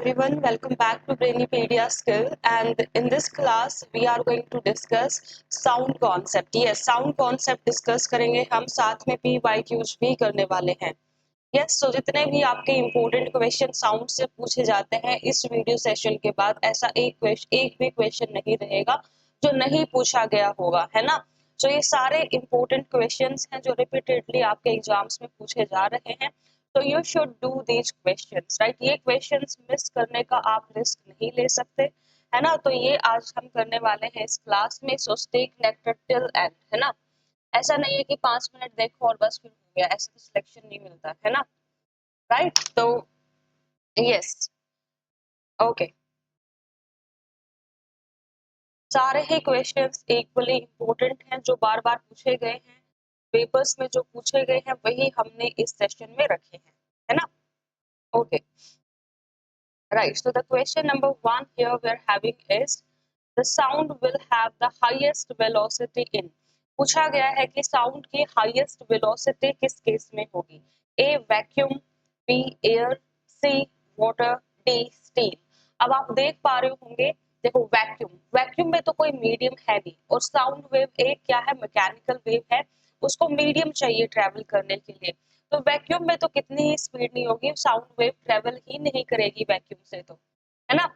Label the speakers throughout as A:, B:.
A: everyone, welcome back to Brainipedia Skill, and in this class we are going to discuss sound concept. Yes, sound concept discuss करेंगे हम, साथ में PYQs भी करने वाले हैं. Yes, so जितने भी आपके important question sound से पूछे जाते हैं इस वीडियो सेशन के बाद ऐसा एक भी क्वेश्चन नहीं रहेगा जो नहीं पूछा गया होगा, है ना. तो ये सारे important questions हैं जो repeatedly आपके एग्जाम्स में पूछे जा रहे हैं. तो you should do these questions, right. ये क्वेश्चंस मिस करने का आप रिस्क नहीं ले सकते, है ना. तो ये आज हम करने वाले हैं इस क्लास में. So stay connected till and, है ना. ऐसा नहीं है कि 5 मिनट देखो और बस फिर हो गया, ऐसा तो सिलेक्शन नहीं मिलता, है ना. राइट. तो यस, ओके. सारे ही क्वेश्चंस इक्वली इम्पोर्टेंट हैं जो बार बार पूछे गए हैं पेपर्स में, जो पूछे गए हैं वही हमने इस सेशन में रखे हैं, है ना. Okay. Right. So the question number 1 here we're having is the sound will have the highest velocity in. पूछा गया है कि साउंड की हाईएस्ट वेलोसिटी किस केस में होगी. ए वैक्यूम, बी एयर, सी वाटर, डी स्टील. अब आप देख पा रहे होंगे, देखो वैक्यूम में तो कोई मीडियम है नहीं, और साउंड वेव एक क्या है, मैकेनिकल वेव है, उसको मीडियम चाहिए ट्रेवल करने के लिए. तो वैक्यूम में तो कितनी ही स्पीड नहीं होगी, साउंड वेव ट्रेवल ही नहीं करेगी वैक्यूम से, तो है ना.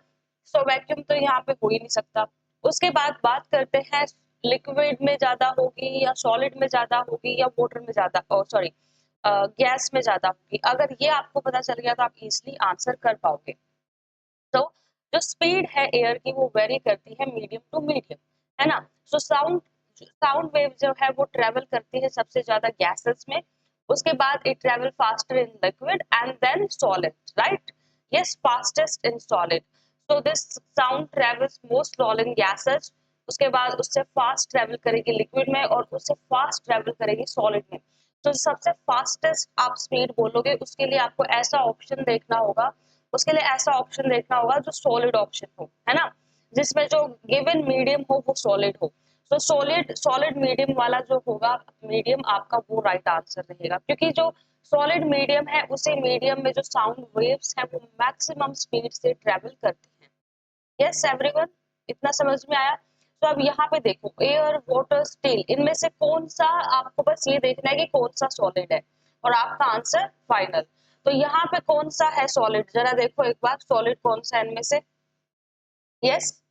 A: सो वैक्यूम तो यहाँ पे हो ही नहीं सकता. उसके बाद बात करते हैं लिक्विड में ज्यादा होगी या सॉलिड में ज्यादा होगी या वाटर में ज्यादा, सॉरी गैस में ज्यादा होगी. अगर ये आपको पता चल गया तो आप इजिली आंसर कर पाओगे. तो जो स्पीड है एयर की वो वेरी करती है मीडियम टू मीडियम, है ना. सो साउंड वेव जो है वो ट्रेवल करती है सबसे ज्यादा गैसेस में. उसके बाद it travel faster in liquid and then solid, right. Yes, fastest in solid. So this sound travels most slow in gases. उसके बाद उससे फास्ट ट्रेवल करेगी लिक्विड में और उससे फास्ट ट्रेवल करेगी सॉलिड में. तो सबसे फास्टेस्ट आप स्पीड बोलोगे उसके लिए आपको ऐसा ऑप्शन देखना होगा, उसके लिए ऐसा ऑप्शन देखना होगा जो सॉलिड ऑप्शन हो, है ना, जिसमें जो गिवन मीडियम हो वो सॉलिड हो. तो सॉलिड मीडियम वाला जो होगा मीडियम आपका, वो राइट आंसर रहेगा, क्योंकि जो सॉलिड मीडियम है उसी मीडियम में जो साउंड वेव्स हैं वो मैक्सिमम स्पीड से ट्रेवल करती हैं. यस एवरीवन, इतना समझ में आया. तो अब यहाँ पे देखो एयर वाटर स्टील, इनमें से कौन सा, आपको बस ये देखना है कि कौन सा सॉलिड है और आपका आंसर फाइनल. तो यहाँ पे कौन सा है सॉलिड, जरा देखो एक बार, सॉलिड कौन सा है इनमें से. यस,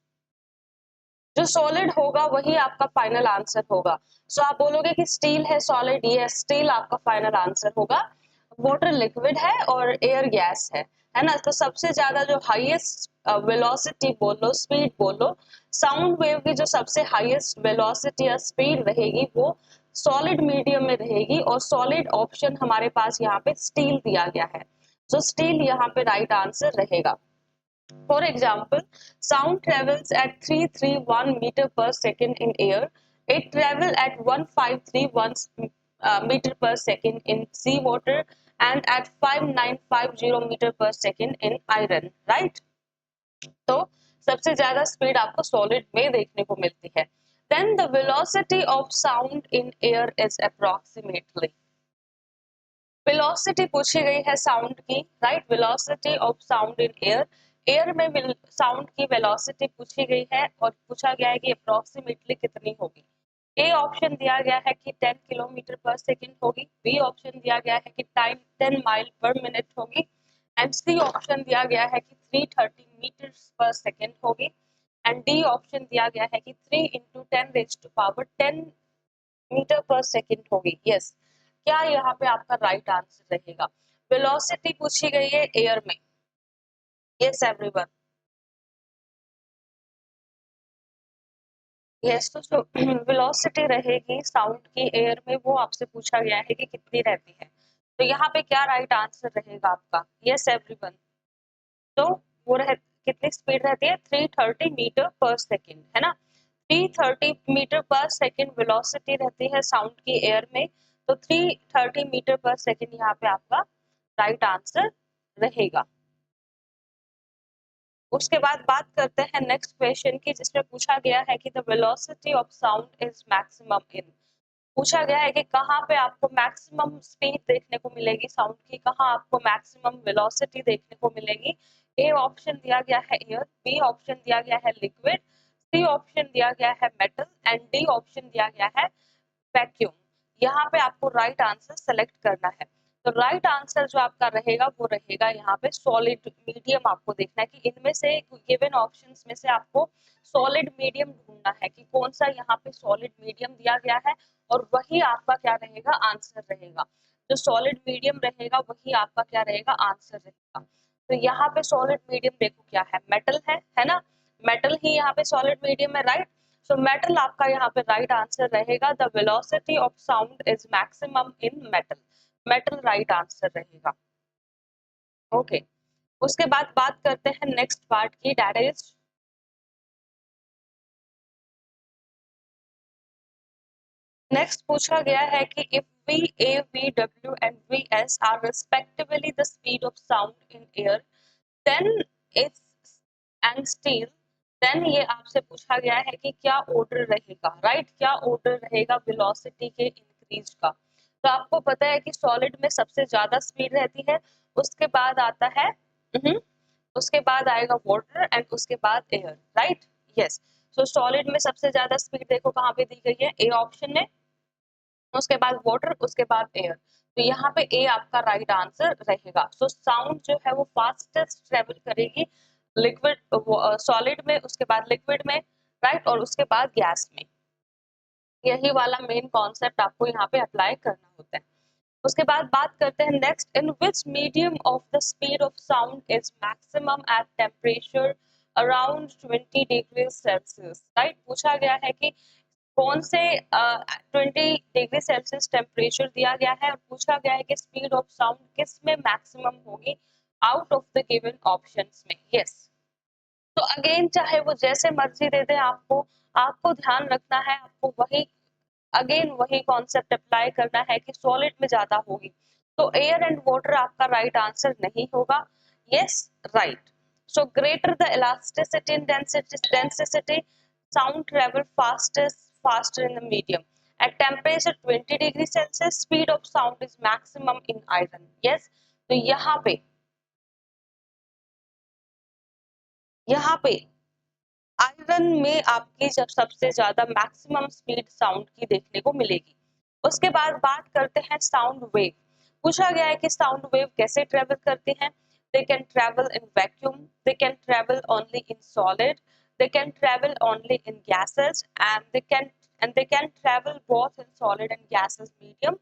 A: जो सॉलिड होगा वही आपका फाइनल आंसर होगा. सो आप बोलोगे कि स्टील है सॉलिड, ये स्टील आपका फाइनल आंसर होगा. वाटर लिक्विड है और एयर गैस है ना. तो सबसे ज्यादा जो हाईएस्ट वेलोसिटी बोल लो, स्पीड बोल लो, साउंड वेव की जो सबसे हाईएस्ट वेलोसिटी या स्पीड रहेगी वो सॉलिड मीडियम में रहेगी, और सॉलिड ऑप्शन हमारे पास यहाँ पे स्टील दिया गया है. तो स्टील यहाँ पे राइट आंसर रहेगा. For example, sound travels at 331 meter per second in air. It travels at 1531 meter per second in seawater and at 5950 meter per second in iron. Right? तो सबसे ज्यादा स्पीड आपको सॉलिड में देखने को मिलती है. Then the velocity of sound in air is approximately. Velocity पूछी गई है साउंड की, right. Velocity of sound in air, air में साउंड की वेलोसिटी पूछी गई है और पूछा गया है कि अप्रोक्सीमेटली कितनी होगी. ए ऑप्शन दिया गया है कि 10 किलोमीटर पर सेकंड होगी, बी ऑप्शन दिया गया है कि टाइम 10 माइल पर मिनट होगी, एंड सी ऑप्शन दिया गया है कि 330 मीटर पर सेकंड होगी, एंड डी ऑप्शन दिया गया है कि 3 into 10 raise to power 10 metre पर सेकंड होगी. यस, क्या यहाँ पे आपका राइट आंसर रहेगा. वेलोसिटी पूछी गई है एयर में. Yes everyone. यस, तो जो वेलोसिटी रहेगी साउंड की एयर में वो आपसे पूछा गया है कि कितनी रहती है. तो यहाँ पे क्या राइट आंसर रहेगा आपका. Yes everyone. तो वो कितनी स्पीड रहती है, 330 मीटर पर सेकंड, है ना. 330 मीटर पर सेकंड वेलोसिटी रहती है साउंड की एयर में. तो 330 मीटर पर सेकंड यहाँ पे आपका राइट आंसर रहेगा. उसके बाद बात करते हैं नेक्स्ट क्वेश्चन की, जिसमें पूछा गया है कि the velocity of sound is maximum इन. पूछा गया है कि कहाँ पे आपको मैक्सिमम स्पीड देखने को मिलेगी साउंड की, कहाँ आपको मैक्सिमम वेलोसिटी देखने को मिलेगी। ए ऑप्शन दिया गया है एयर, बी ऑप्शन दिया गया है लिक्विड, सी ऑप्शन दिया गया है मेटल एंड डी ऑप्शन दिया गया है वैक्यूम। यहाँ पे आपको राइट आंसर सेलेक्ट करना है। तो राइट आंसर जो आपका रहेगा वो रहेगा यहाँ पे सॉलिड मीडियम। आपको देखना है कि इनमें से गिवन ऑप्शंस में से आपको सॉलिड मीडियम ढूंढना है कि कौन सा यहाँ पे सॉलिड मीडियम दिया गया है और वही आपका क्या रहेगा, आंसर रहेगा। जो सॉलिड मीडियम रहेगा वही आपका क्या रहेगा, आंसर रहेगा। तो यहाँ पे सॉलिड मीडियम देखो क्या है, मेटल है ना, मेटल ही यहाँ पे सॉलिड मीडियम है, राइट। सो मेटल आपका यहाँ पे राइट आंसर रहेगा। The velocity of sound is maximum in metal, metal right answer रहेगा। ओके, उसके बाद बात करते हैं नेक्स्ट पार्ट की, दैट इज नेक्स्ट पूछा गया है कि if V A V W and V S are respectively the speed of sound in air then if and steel, then ये आपसे पूछा गया है कि क्या ऑर्डर रहेगा, राइट, क्या ऑर्डर रहेगा वेलोसिटी के इंक्रीज का। तो आपको पता है कि सॉलिड में सबसे ज्यादा स्पीड रहती है, उसके बाद आता है उसके बाद आएगा वाटर एंड उसके बाद एयर, राइट। यस, सो सॉलिड में सबसे ज्यादा स्पीड देखो कहाँ पे दी गई है, ए ऑप्शन में, उसके बाद वाटर, उसके बाद एयर। तो यहाँ पे ए आपका राइट आंसर रहेगा। सो साउंड जो है वो फास्टेस्ट ट्रेवल करेगी लिक्विड सॉलिड में, उसके बाद लिक्विड में, राइट, और उसके बाद गैस में। यही वाला मेन कॉन्सेप्ट आपको यहाँ पे अप्लाई करना होता है। उसके बाद बात करते हैं next, in which medium of the speed of sound is maximum at temperature around 20 degree Celsius, right. पूछा गया है कि कौन से 20 डिग्री सेल्सियस टेम्परेचर दिया गया है और पूछा गया है कि स्पीड ऑफ साउंड किस में मैक्सिमम होगी out of the given options में। यस, तो अगेन चाहे वो जैसे मर्जी दे दे आपको, आपको ध्यान रखना है, आपको वही अगेन वही कॉन्सेप्ट अप्लाई करना है कि सॉलिड में ज्यादा होगी। तो एयर एंड वाटर आपका राइट आंसर नहीं होगा। Yes, right. So greater the elasticity and density sound travel faster in the medium at temperature 20 degree celsius, speed of sound is maximum in iron। yes, तो यहाँ पे iron में आपकी जब सबसे ज्यादा मैक्सिमम स्पीड साउंड की देखने को मिलेगी। उसके बाद बात करते हैं साउंड वेव। पूछा गया है कि साउंड वेव कैसे ट्रेवल करती हैं। They can travel in vacuum, they can travel only in solid, they can travel only in gases and they can travel both in solid and gases medium.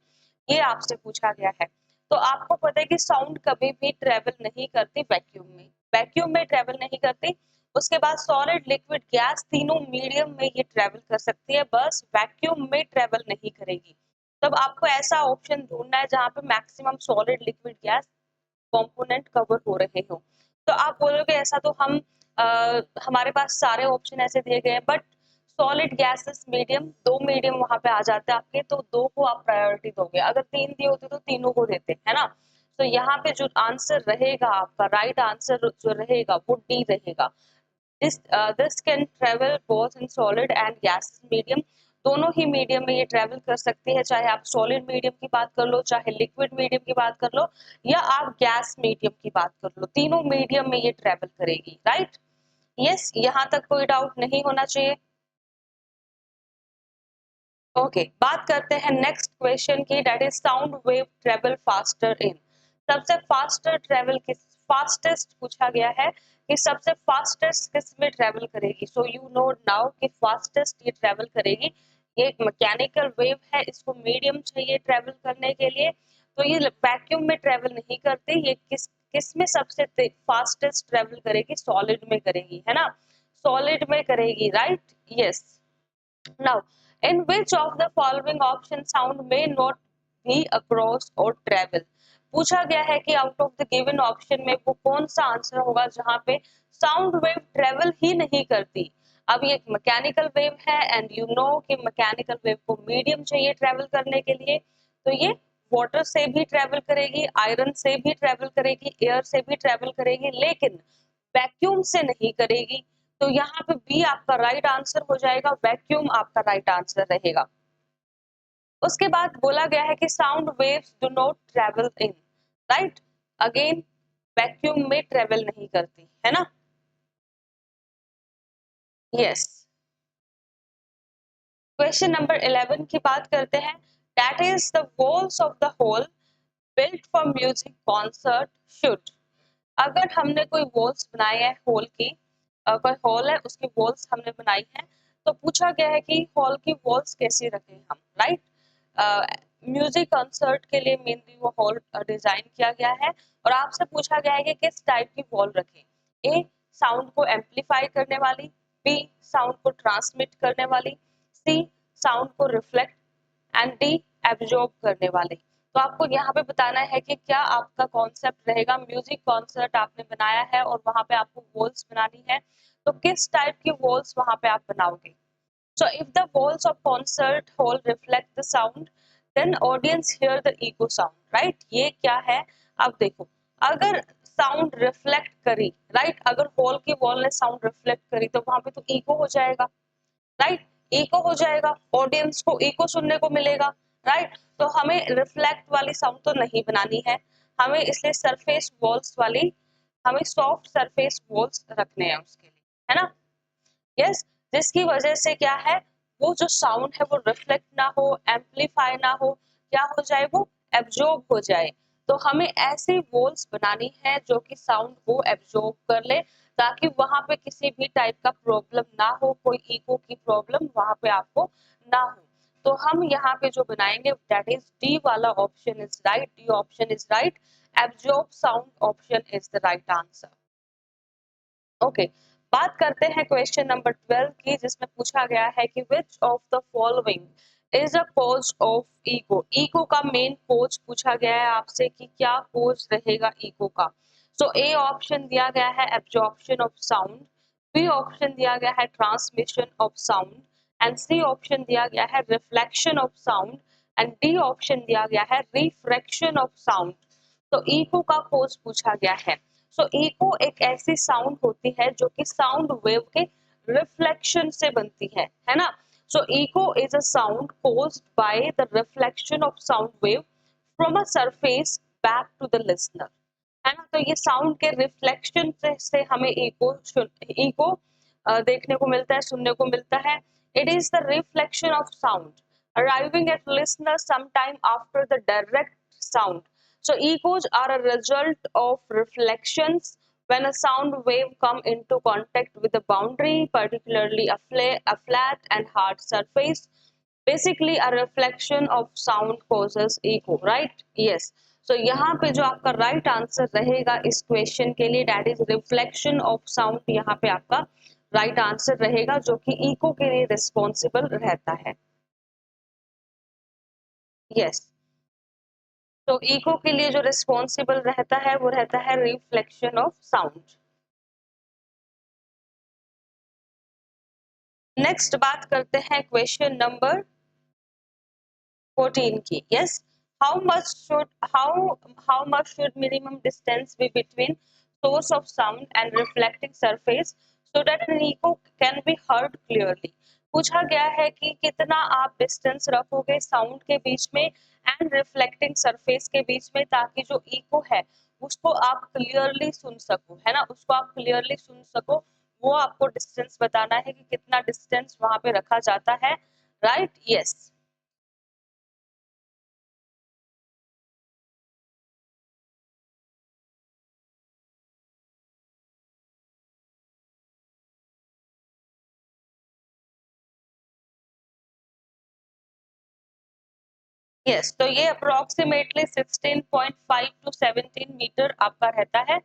A: ये आपसे पूछा गया है। तो आपको पता है कि साउंड कभी भी ट्रेवल नहीं करती वैक्यूम में, वैक्यूम में ट्रेवल नहीं करती। उसके बाद सॉलिड, लिक्विड, गैस तीनों मीडियम में ये ट्रेवल कर सकती है, बस वैक्यूम में ट्रेवल नहीं करेगी। तब आपको ऐसा ऑप्शन ढूंढना है जहां पे maximum solid, liquid, gas component cover हो रहे हो। तो आप बोलोगे ऐसा तो हमारे पास सारे ऑप्शन ऐसे दिए गए हैं, बट सॉलिड, गैसेस, मीडियम, दो मीडियम वहां पे आ जाते हैं आपके, तो दो को आप प्रायोरिटी दोगे। अगर तीन दिए होते तो तीनों को देते, है ना। तो यहाँ पे जो आंसर रहेगा आपका राइट आंसर जो रहेगा वो डी रहेगा। This can travel both in solid and gas medium। दोनों ही मीडियम में ये ट्रेवल कर सकती है, चाहे आप सॉलिड मीडियम की बात कर लो, चाहे लिक्विड मीडियम की बात कर लो, या आप गैस मीडियम की बात कर लो, तीनों मीडियम में ये ट्रेवल करेगी, राइट। यस, यहाँ तक कोई डाउट नहीं होना चाहिए। ओके, बात करते हैं नेक्स्ट क्वेश्चन की, that is sound wave travel faster इन। सबसे फास्टर ट्रेवल किस, फास्टेस्ट पूछा गया है कि सबसे फास्टेस्ट किस में ट्रेवल करेगी। सो यू नो नाउ कि फास्टेस्ट ये ट्रेवल करेगी, ये एक मैकेनिकल वेव है, इसको मीडियम चाहिए ट्रेवल करने के लिए। तो ये वैक्यूम में ट्रेवल नहीं करती, ये किस में सबसे फास्टेस्ट ट्रेवल करेगी, सॉलिड में करेगी, है ना, सॉलिड में करेगी, right. Yes, now, in which of the following option sound may not be across or travel? पूछा गया है कि out of the given option में वो कौन सा आंसर होगा जहां पे साउंड वेव ट्रेवल ही नहीं करती। अब ये एक मैकेनिकल वेव है एंड यू नो कि मैकेनिकल वेव को मीडियम चाहिए ट्रेवल करने के लिए। तो ये वाटर से भी ट्रेवल करेगी, आयरन से भी ट्रेवल करेगी, एयर से भी ट्रेवल करेगी, लेकिन वैक्यूम से नहीं करेगी। तो यहाँ पे बी आपका राइट आंसर हो जाएगा, वैक्यूम आपका राइट आंसर रहेगा। उसके बाद बोला गया है कि sound waves do not travel in, right, again vacuum में ट्रेवल नहीं करती है ना। यस, क्वेश्चन नंबर 11 की बात करते हैं, that is the walls of the hall built for music concert should. अगर हमने कोई वॉल्स बनाई है हॉल की, कोई हॉल है उसकी वॉल्स हमने बनाई है, तो पूछा गया है कि हॉल की वॉल्स कैसी रखें हम, राइट। म्यूजिक कॉन्सर्ट के लिए मेनली वो हॉल डिजाइन किया गया है, और आपसे पूछा गया है कि किस टाइप की वॉल रखें। ए, साउंड को एम्पलीफाई करने वाली, बी, साउंड को ट्रांसमिट करने वाली, सी, साउंड को रिफ्लेक्ट, एंड डी, एब्जॉर्ब करने वाले। तो आपको यहाँ पे बताना है कि क्या आपका कॉन्सेप्ट रहेगा। म्यूजिक कॉन्सर्ट आपने बनाया है और वहां पे आपको वॉल्स बनानी है, तो किस टाइप की वॉल्स वहां पे आप बनाओगे। So if the walls of concert hall reflect the sound, then audience hear the echo sound, right? ये क्या है? अब देखो, अगर साउंड रिफ्लेक्ट करी, राइट, अगर हॉल की वॉल ने साउंड रिफ्लेक्ट करी तो वहां पे तो इको हो जाएगा, राइट, इको हो जाएगा, ऑडियंस को इको सुनने को मिलेगा, राइट। तो हमें रिफ्लेक्ट वाली साउंड तो नहीं बनानी है, हमें इसलिए सरफेस वॉल्स वाली, हमें सॉफ्ट सरफेस वॉल्स रखने हैं उसके लिए, है ना। यस, जिसकी वजह से क्या है, वो जो साउंड है वो रिफ्लेक्ट ना हो, एम्पलीफाई ना हो, क्या हो जाए, वो एब्जॉर्ब हो जाए। तो हमें ऐसी वॉल्स बनानी है जो कि साउंड को एब्जॉर्ब कर ले, ताकि वहां पे किसी भी टाइप का प्रॉब्लम ना हो, कोई इको की प्रॉब्लम वहां पे आपको ना हो। तो हम यहाँ पे जो बनाएंगे दैट इज डी वाला option is right, D option is right, absorb sound option is the right answer. Okay, बात करते हैं क्वेश्चन नंबर 12 की, जिसमें पूछा गया है कि which of the following is a cause of ego. Ego का मेन कॉज पूछा गया है आपसे कि क्या कॉज रहेगा ईगो का। सो ए ऑप्शन दिया गया है absorption of sound, B option दिया गया है transmission of sound, and C option दिया गया है reflection of sound, and D option दिया गया है रिफ्रैक्शन ऑफ साउंड। तो इको का कॉज पूछा गया है। सो इको एक ऐसी साउंड होती है जो कि साउंड वेव के रिफ्लेक्शन से बनती है ना। So echo is a sound caused by the reflection of sound wave from a surface back to the listener, है ना। तो ये साउंड के रिफ्लेक्शन से हमें इको देखने को मिलता है, सुनने को मिलता है। It is the reflection of sound arriving at listeners sometime after the direct sound. So echoes are a result of reflections when a sound wave come into contact with a boundary, particularly a flat and hard surface. Basically a reflection of sound causes echo, right? Yes. So यहाँ पे जो आपका right answer रहेगा इस question के लिए that is reflection of sound, यहाँ पे आपका right answer रहेगा जो कि echo के लिए responsible रहता है। Yes. तो इको के लिए जो रिस्पॉन्सिबल रहता है वो रहता है रिफ्लेक्शन ऑफ साउंड। नेक्स्ट बात करते हैं क्वेश्चन नंबर 14 की। Yes, how much should minimum distance be between source of sound and reflecting surface so that an echo can be heard clearly. पूछा गया है कि कितना आप डिस्टेंस रखोगे साउंड के बीच में एंड रिफ्लेक्टिंग सरफेस के बीच में, ताकि जो इको है उसको आप क्लियरली सुन सको, है ना, उसको आप क्लियरली सुन सको। वो आपको डिस्टेंस बताना है कि कितना डिस्टेंस वहां पे रखा जाता है, राइट। यस, यस, तो ये अप्रोक्सीमेटली 16.5 टू 17 मीटर आपका रहता है,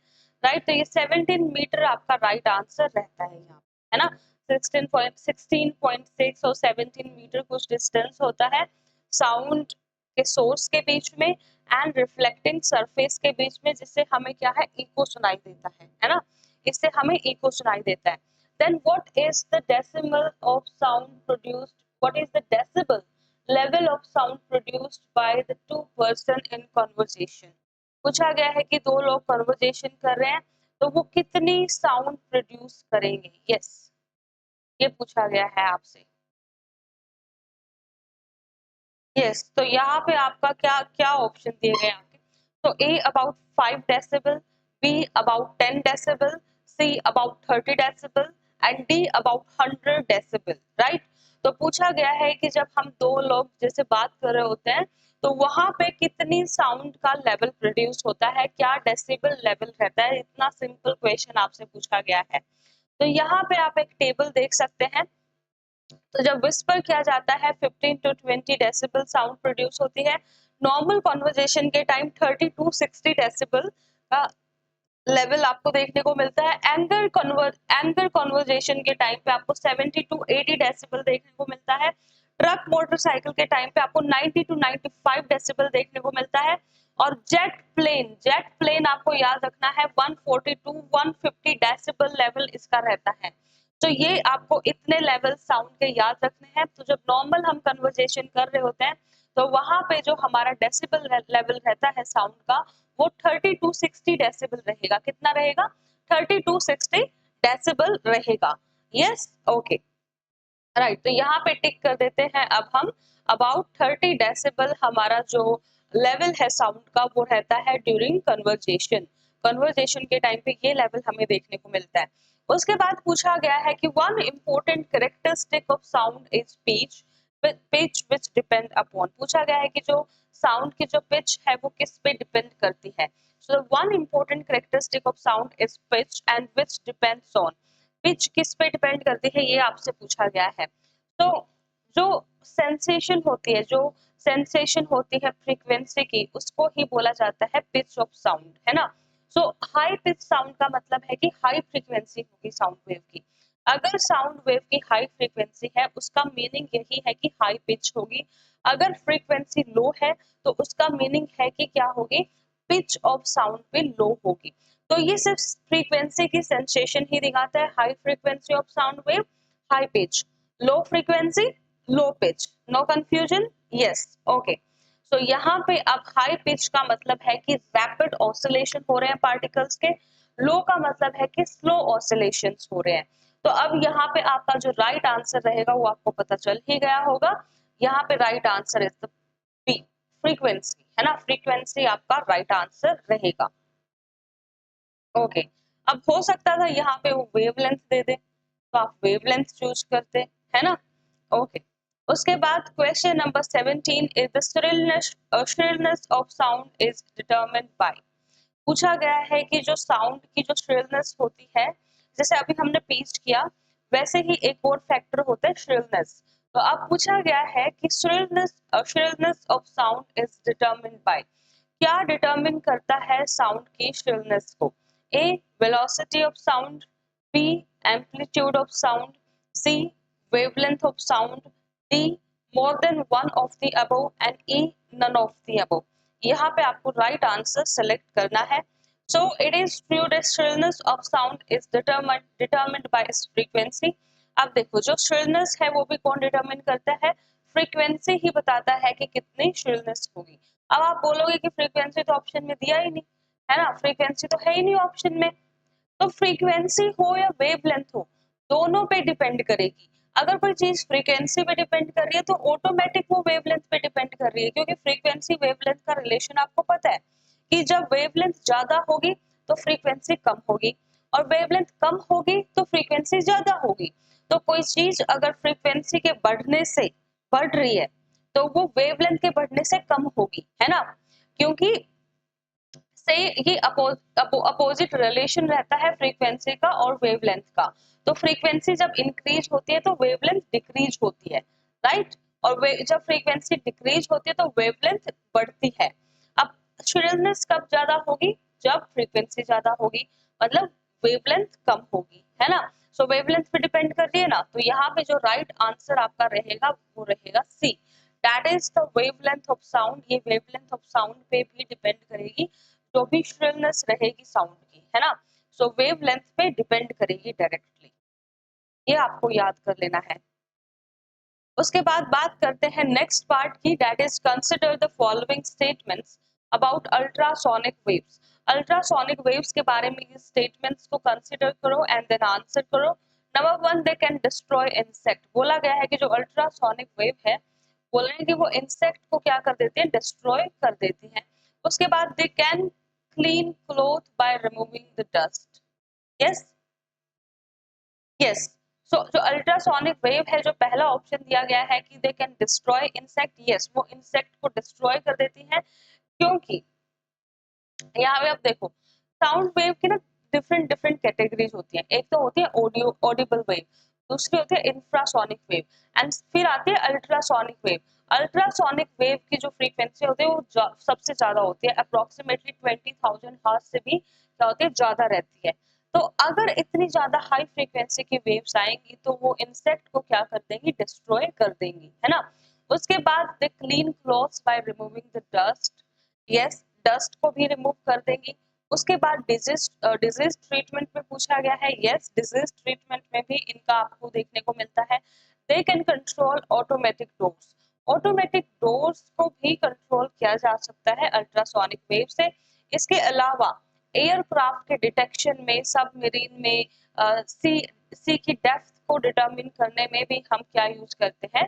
A: राइट। तो ये 17 मीटर आपका राइट आंसर रहता है यहाँ, है ना। 16.6 और 17 मीटर कुछ डिस्टेंस होता है साउंड के सोर्स के बीच में एंड रिफ्लेक्टिंग सरफेस के बीच में, जिससे हमें क्या है, इको सुनाई देता है ना, इससे हमें इको सुनाई देता है। Then what is the decimal of sound produced, what is the decibel level of sound produced by the two person in conversation। पूछा गया है कि दो लोग कन्वर्सेशन कर रहे हैं तो वो कितनी साउंड प्रोड्यूस करेंगे। यस, ये पूछा गया है आपसे। यस, तो यहाँ पे आपका क्या क्या ऑप्शन दिए गए आपके? तो A about 5 decibel, B about 10 decibel, C about 30 decibel and D about 100 decibel, right? तो पूछा गया है कि जब हम दो लोग जैसे बात कर रहे होते हैं तो वहां पे कितनी साउंड का लेवल प्रोड्यूस होता है, क्या डेसिबल लेवल रहता है, इतना सिंपल क्वेश्चन आपसे पूछा गया है। तो यहाँ पे आप एक टेबल देख सकते हैं। तो जब विस्पर किया जाता है 15 टू 20 डेसिबल साउंड प्रोड्यूस होती है। नॉर्मल कॉन्वर्जेशन के टाइम 30 टू 60 डेसिबल का लेवल आपको देखने को मिलता है। एंगर कॉन्वर्जेशन के टाइम पे आपको 70 टू 80 डेसिबल देखने को मिलता है। ट्रक मोटरसाइकिल के टाइम पे आपको 90 टू 95 डेसिबल देखने को मिलता है। और जेट प्लेन आपको याद रखना है 140 टू 150 डेसिबल लेवल इसका रहता है। तो ये आपको इतने लेवल साउंड के याद रखने हैं। तो जब नॉर्मल हम कन्वर्सेशन कर रहे होते हैं तो वहां पे जो हमारा डेसिबल लेवल रहता है साउंड का वो 30 टू 60 डेसिबल रहेगा। कितना रहेगा? 30 टू 60 डेसिबल रहेगा। Yes, okay, right. तो यहाँ पे टिक कर देते हैं अब हम। अबाउट 30 डेसिबल हमारा जो लेवल है साउंड का वो रहता है ड्यूरिंग कन्वर्जेशन। कन्वर्जेशन के टाइम पे ये लेवल हमें देखने को मिलता है। उसके बाद पूछा गया है कि one important characteristic of sound is pitch, pitch which depend upon. पूछा गया है कि जो साउंड की जो पिच है वो किस पे डिपेंड करती है। So one important characteristic of sound is pitch and which depends on. Pitch किस पे डिपेंड करती है ये आपसे पूछा गया है। तो जो सेंसेशन होती है फ्रीक्वेंसी की उसको ही बोला जाता है पिच ऑफ साउंड, है ना? सो हाई पिच साउंड का मतलब है कि हाई फ्रीक्वेंसी होगी साउंड वेव की। अगर साउंड वेव की हाई फ्रीक्वेंसी है उसका मीनिंग यही है कि हाई पिच होगी। अगर फ्रीक्वेंसी लो है तो उसका मीनिंग है कि क्या होगी? पिच ऑफ साउंड भी लो होगी। तो ये सिर्फ फ्रीक्वेंसी की सेंसेशन ही दिखाता है। High frequency of sound wave, high pitch, low frequency, low pitch. No confusion? Yes, okay. So यहाँ पे अब हाई पिच का मतलब है कि रैपिड ऑसिलेशन हो रहे हैं पार्टिकल्स के। लो का मतलब है कि स्लो ऑसिलेशन हो रहे हैं। तो अब यहाँ पे आपका जो राइट आंसर रहेगा वो आपको पता चल ही गया होगा। यहाँ पे right answer is the B, frequency, है ना? फ्रीक्वेंसी आपका राइट आंसर रहेगा। ओके, अब हो सकता था यहाँ पे वो वेवलेंथ दे दे तो आप वेवलेंथ चूज करते, है ना? ओके, उसके बाद question number 17 is the shrillness of sound is determined bye. पूछा गया है कि जो साउंड की जो श्रिलनेस होती है, जैसे अभी हमने पिच किया वैसे ही एक और फैक्टर होता है श्रिलनेस। तो अब पूछा गया है कि shrillness of sound is determined by. क्या डिटरमिन करता है साउंड की श्रिलनेस को? A velocity of sound, B amplitude of sound, C wavelength of sound, D more than one of the above and E none of the above. यहाँ पे आपको right answer select करना है। So it is true that shrillness of sound is determined by its frequency. अब देखो जो shrillness है वो भी कौन डिटरमिन करता है? फ्रीक्वेंसी ही बताता है कि कितनी श्रिलनेस होगी। अब आप बोलोगे कि फ्रीक्वेंसी तो ऑप्शन में दिया ही नहीं, है ना? फ्रीक्वेंसी तो है ही नहीं ऑप्शन में। तो फ्रीक्वेंसी हो या वेवलेंथ हो दोनों पे डिपेंड करेगी। अगर कोई चीज फ्रीक्वेंसी पे डिपेंड कर रही है तो ऑटोमेटिक वो वेवलेंथ पे डिपेंड कर रही है, क्योंकि फ्रीक्वेंसी वेवलेंथ का रिलेशन आपको पता है कि जब वेवलेंथ ज्यादा होगी तो फ्रीक्वेंसी कम होगी, और वेवलेंथ कम होगी तो फ्रीक्वेंसी ज्यादा होगी। तो कोई चीज अगर फ्रीक्वेंसी के बढ़ने से बढ़ रही है तो वो वेवलेंथ के बढ़ने से कम होगी, है ना? क्योंकि से ये अपोजिट रिलेशन रहता है फ्रीक्वेंसी का और वेवलेंथ का। तो फ्रीक्वेंसी जब इंक्रीज होती है तो वेवलेंथ डिक्रीज होती है, राइट? और जब फ्रीक्वेंसी डिक्रीज होती है तो वेवलेंथ बढ़ती है। अब श्रिलनेस कब ज्यादा होगी? जब फ्रीक्वेंसी ज्यादा होगी, मतलब वेवलेंथ कम होगी, है ना? सो वेवलेंथ पे डिपेंड कर रही है ना, तो यहाँ पे जो राइट आंसर आपका रहेगा वो रहेगा C, that is the wavelength of sound. ये वेवलेंथ ऑफ साउंड पे भी डिपेंड करेगी जो भी श्रिलनेस रहेगी साउंड की, है ना? सो वेवलेंथ पे डिपेंड करेगी डायरेक्टली। ये आपको याद कर लेना है। उसके बाद बात करते हैं नेक्स्ट पार्ट की, that is consider the following statements about ultrasonic waves. Ultrasonic waves के बारे में ये स्टेटमेंट्स को कंसिडर करो एंड देन आंसर करो। Number 1, they can destroy insect. बोला गया है कि जो अल्ट्रासोनिक वेव है बोल रहे हैं कि वो इंसेक्ट को क्या कर देते हैं, डिस्ट्रॉय कर देती हैं। उसके बाद they can clean cloth by removing the dust. Yes, yes. So जो अल्ट्रासोनिक वेव है, जो पहला ऑप्शन दिया गया है कि they can destroy insect, yes वो इंसेक्ट को डिस्ट्रॉय कर देती है, क्योंकि यहाँ पे आप देखो साउंड वेव की ना डिफरेंट डिफरेंट कैटेगरीज होती हैं। एक तो होती है ऑडियो ऑडिबल वेव, दूसरी होती है इंफ्रासोनिक वेव, एंड फिर आती है अल्ट्रासोनिक वेव। अल्ट्रासोनिक वेव की जो फ्रीक्वेंसी होती है वो सबसे ज्यादा होती है, अप्रोक्सीमेटली 20,000 हर्ट्ज से भी क्या होती है, ज्यादा रहती है। तो अगर इतनी ज्यादा हाई फ्रीक्वेंसी की वेव्स आएंगी तो वो इंसेक्ट को क्या कर देंगी, डिस्ट्रॉय कर देंगी, है ना। उसके बाद they clean clothes bye removing the dust, yes dust को भी रिमूव कर देंगी। उसके बाद डिजीज डिजीज ट्रीटमेंट में पूछा गया है, यस डिजीज ट्रीटमेंट में भी इनका आपको देखने को मिलता है। They can control automatic doors, automatic doors को भी कंट्रोल किया जा सकता है अल्ट्रासोनिक वेव से। इसके अलावा एयरक्राफ्ट के डिटेक्शन में, सबमरीन में, सी सी की डेप्थ को डिटरमिन करने में भी हम क्या यूज करते हैं,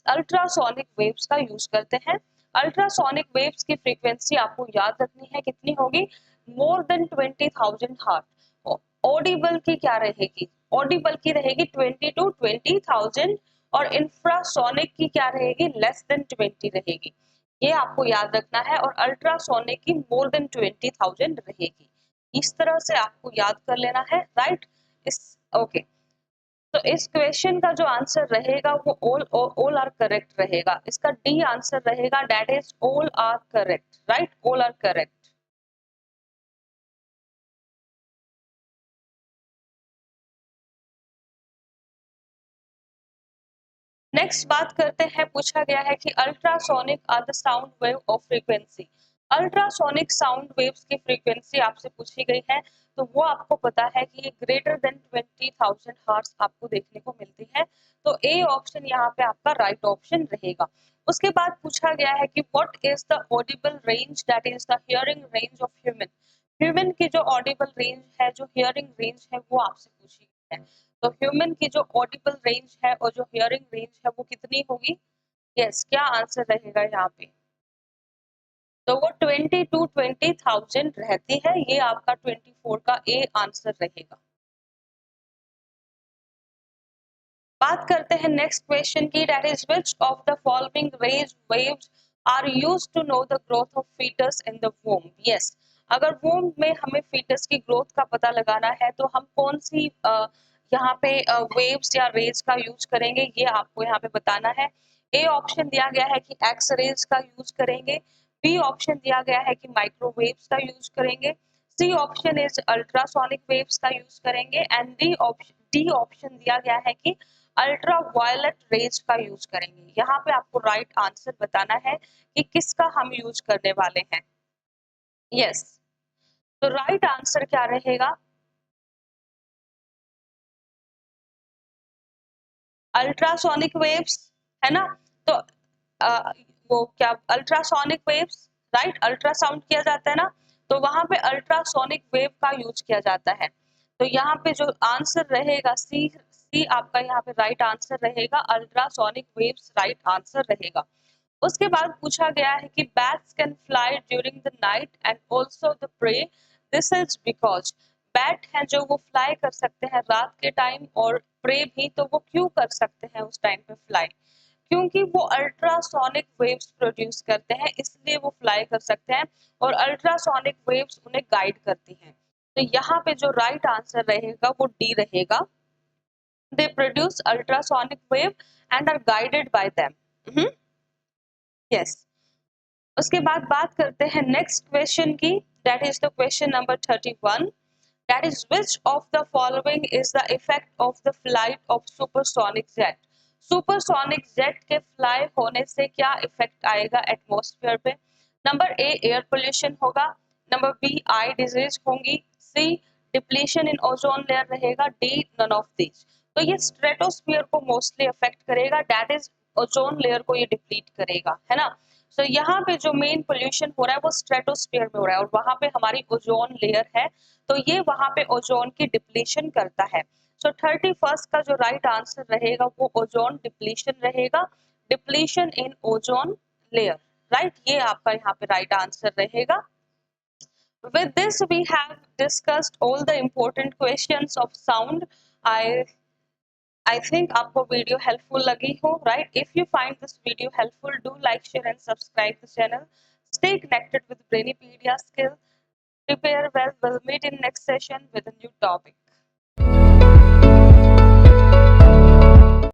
A: अल्ट्रासोनिक वेव्स का यूज करते हैं। अल्ट्रासोनिक वेव्स की फ्रीक्वेंसी आपको याद रखनी है, कितनी होगी, मोर देन 20,000 हर्ट्ज। ऑडिबल की क्या रहेगी, ऑडिबल की रहेगी 20 to 20,000, और इंफ्रासोनिक की क्या रहेगी, लेस देन 20 रहेगी। ये आपको याद रखना है, और अल्ट्रासोनिक की मोर देन 20,000 रहेगी। इस तरह से आपको याद कर लेना है, राइट। इस ओके, तो इस क्वेश्चन का जो आंसर रहेगा वो ऑल आर करेक्ट रहेगा। इसका डी आंसर रहेगा, that is all are correct, right, all are correct. Next बात करते हैं, पूछा गया है कि ultrasonic are the sound wave of frequency. Ultrasonic sound waves की फ्रीक्वेंसी आपसे पूछी गई है, तो वो आपको पता है कि ये ग्रेटर देन 20,000 हर्ट्ज आपको देखने को मिलती है। तो ए ऑप्शन यहाँ पे आपका राइट ऑप्शन रहेगा। उसके बाद पूछा गया है कि what is the Audible range, that is the hearing range of human. Human की जो ऑडिबल रेंज है, जो हियरिंग रेंज है, वो आपसे पूछी गई है। तो ह्यूमन की जो ऑडिबल रेंज है और जो हियरिंग रेंज है वो कितनी होगी, यस क्या आंसर रहेगा यहाँ पे, तो वो 20 to 20,000 रहती है। ये आपका 24 का ए आंसर रहेगा। बात करते हैं नेक्स्ट क्वेश्चन की, that is which of the following rays waves are used to know the growth of fetus in the womb. Yes, अगर वूम में हमें फीटस की ग्रोथ का पता लगाना है तो हम कौन सी यहाँ पे वेव्स या रेज का यूज करेंगे, ये आपको यहाँ पे बताना है। ए ऑप्शन दिया गया है कि एक्स रेज का यूज करेंगे, बी ऑप्शन दिया गया है कि माइक्रोवेव्स का यूज करेंगे, C option is ultrasonic waves का यूज करेंगे, एंड डी ऑप्शन दिया गया है कि अल्ट्रा वायलेट रेज का यूज करेंगे। यहाँ पे आपको राइट आंसर बताना है कि किसका हम यूज करने वाले हैं। यस, तो राइट आंसर क्या रहेगा, अल्ट्रासोनिक वेव्स, है ना। तो अ, वो क्या अल्ट्रासोनिक वेव्स, राइट, अल्ट्रासाउंड किया जाता है ना, तो वहां पे अल्ट्रासोनिक वेव का यूज किया जाता है। तो यहाँ पे जो आंसर रहेगा सी, सी आपका यहाँ पे राइट आंसर रहेगा, अल्ट्रासोनिक वेव्स राइट आंसर रहेगा। उसके बाद पूछा गया है कि bats can fly during the night and also the prey, this is because, bat हैं जो वो फ्लाई कर सकते हैं रात के टाइम, और प्रे भी, तो वो क्यों कर सकते हैं उस टाइम पे फ्लाई, क्योंकि वो अल्ट्रासोनिक वेव्स प्रोड्यूस करते हैं, इसलिए वो फ्लाई कर सकते हैं, और अल्ट्रासोनिक वेव्स उन्हें गाइड करती हैं। तो यहाँ पे जो राइट आंसर रहेगा वो डी रहेगा, they produce ultrasonic wave and are guided by them. Yes, उसके बाद बात करते हैं नेक्स्ट क्वेश्चन की, that is the question number 31, that is which of the following is the effect of the flight of supersonic jet. Supersonic jet के fly होने से क्या इफेक्ट आएगा एटमॉस्फेयर पे, नंबर ए एयर पोल्यूशन होगा, number B eye disease होंगी, C depletion in ozone layer रहेगा, D none of these. तो ये स्ट्रेटोस्फीयर को मोस्टली अफेक्ट करेगा, दैट इज ओजोन लेयर को ये डिप्लीट करेगा, है ना। तो यहाँ पे जो मेन पोल्यूशन हो रहा है वो स्ट्रेटोस्फीयर में हो रहा है, और वहां पे हमारी ओजोन लेयर है, तो ये वहां पे ओजोन की डिप्लीशन करता है। सो 31st का जो राइट आंसर रहेगा वो ओजोन डिप्लीशन रहेगा, depletion in ozone layer, right, ये आपका यहाँ पे राइट आंसर रहेगा। With this, we have discussed all the important questions of sound. I think आपको वीडियो हेल्पफुल लगी हो, right? If you find this video helpful, do like, share, and subscribe the channel. Stay connected with Brainipedia skill. Prepare well. We'll meet in next session with a new topic.